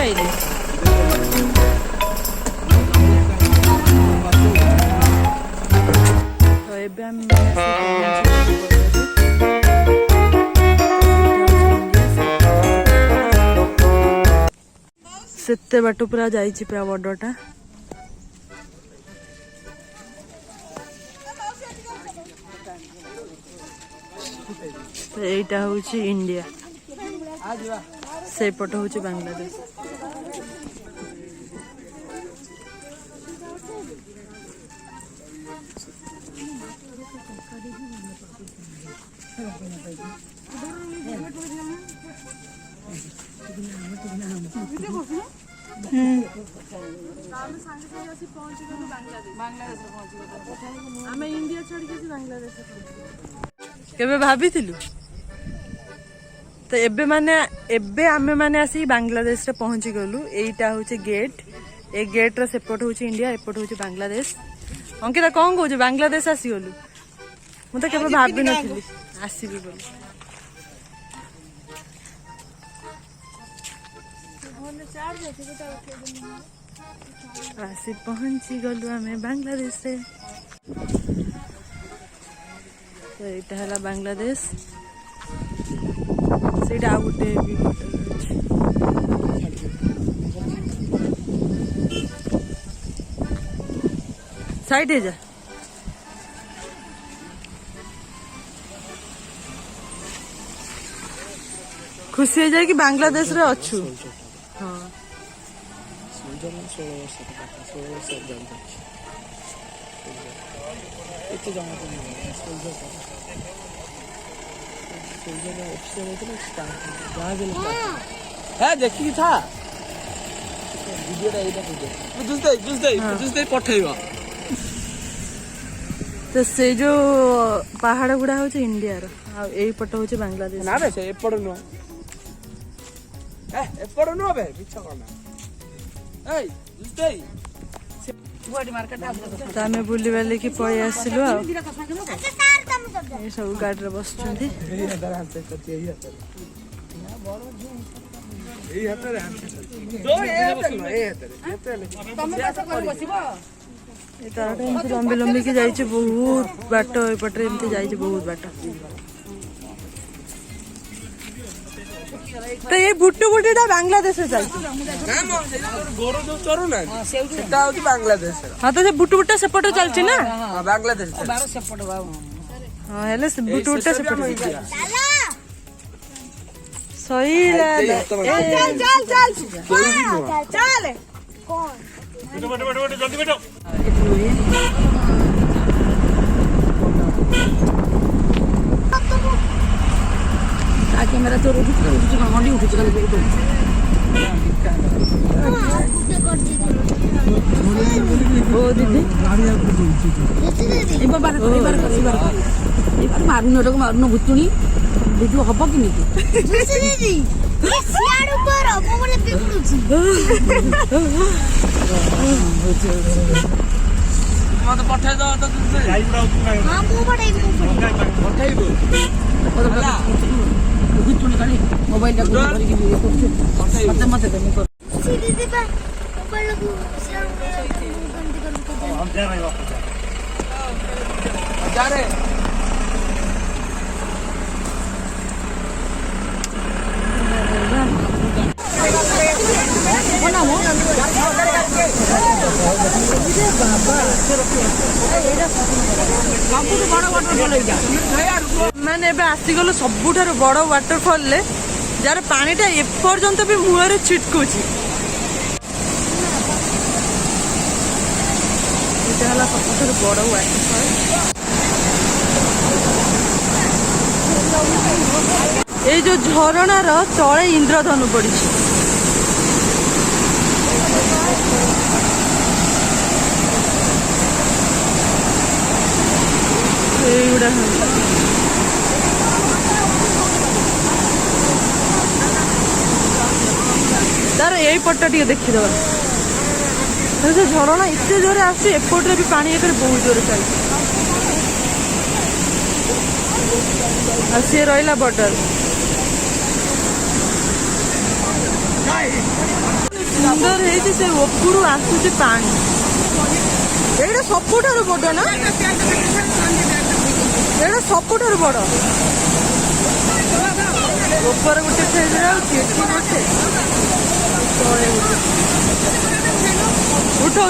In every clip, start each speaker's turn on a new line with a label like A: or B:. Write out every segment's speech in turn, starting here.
A: आइले तो एबे हम सेते बाटो पूरा जाइछि पूरा बडटा एटा होछि इंडिया से पट होछि बांग्लादेश केबे भाबिथिलु तो एबे आमे माने आसी बांग्लादेश रे पहुंची गलु एटा होचे गेट ए गेट रे सेपट होचे इंडिया एपट होचे बांग्लादेश अंकिता कोन कहू बांग्लादेश आसी गलु मु तो केबे भाबी नथिली आसीबी बोली आसी पहुंची गलु आमे बांग्लादेश रे तो एटा हला बांग्लादेश सेटा आ गुटे भी साइड है जा खुशी हो जाए कि बांग्लादेश रे अच्छु हाँ
B: देखी था
A: तो से जो पहाड़ गुड़ा हूँ इंडिया रो पट हूँ बांग्लादेश
B: ना बे से एपड़ नुआ एपड़ नुआ बे मिछ करना ए जुस्ते गुवाहाटी मार्केट
A: आमे बुली बाली की पळी आसिलु आ ए सब गाड़ी रे बसछंती लंबी लंबी की जाइए बहुत बाट एपटे एमती जाइए बहुत बाट तो ये बुट्टू बुट्टी बांग्लादेश
B: बांग्लादेश
A: हाँ तो बुट्टू बुट्टा सेपटे चलती ना
B: बांग्लादेश
A: हाँ हेले बुट्टू बुट्टा सेपटे सही चल चल चल चल
C: कैमेरा तो मंडी उठी मारुन मारुन भुतुणी भिडियो हम कि
B: मत पठाई दो
C: मोबाइल
A: मैंने आसीगलु सबुठार बड़ वाटरफॉल ले जार पानीटा एपर्यंत भी मुहर छिटकुची सबुठार बड़ वाटरफॉल ये जो झरणार तले इंद्रधनु पड़ी तार यही पट्टा टे देखीद से झरणा एत जोरे आसे एपटे भी पानी एक बहुत जोर चलती सी रहा बॉर्डर सुंदर है से उपरू आसूची पानी एटा सबुठारु बड़ ना एटा सबुठारु बड़ ऊपर गोटे फेज गोटे तले गोटे उठाऊ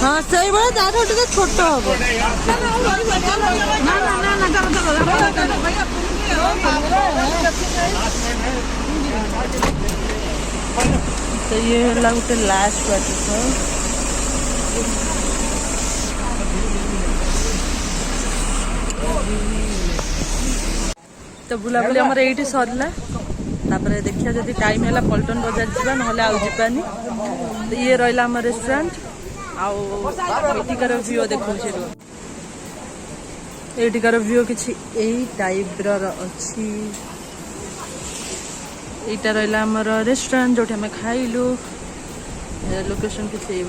A: हाँ से ताठू टे छोट हम तो ये है गोटे लास्ट वाटर तो बुलाबुली आमर ये सरला देखिए जब टाइम है पल्टन बजार जावा ना जावानी तो ये रहा आम रेस्टोरेंट आठिकार व्यू देखा एठिकार व्यू किसी टाइप अच्छी यहाँ रहा आमर रेस्टोरेंट जो आम खाइलु लोकेशन किसी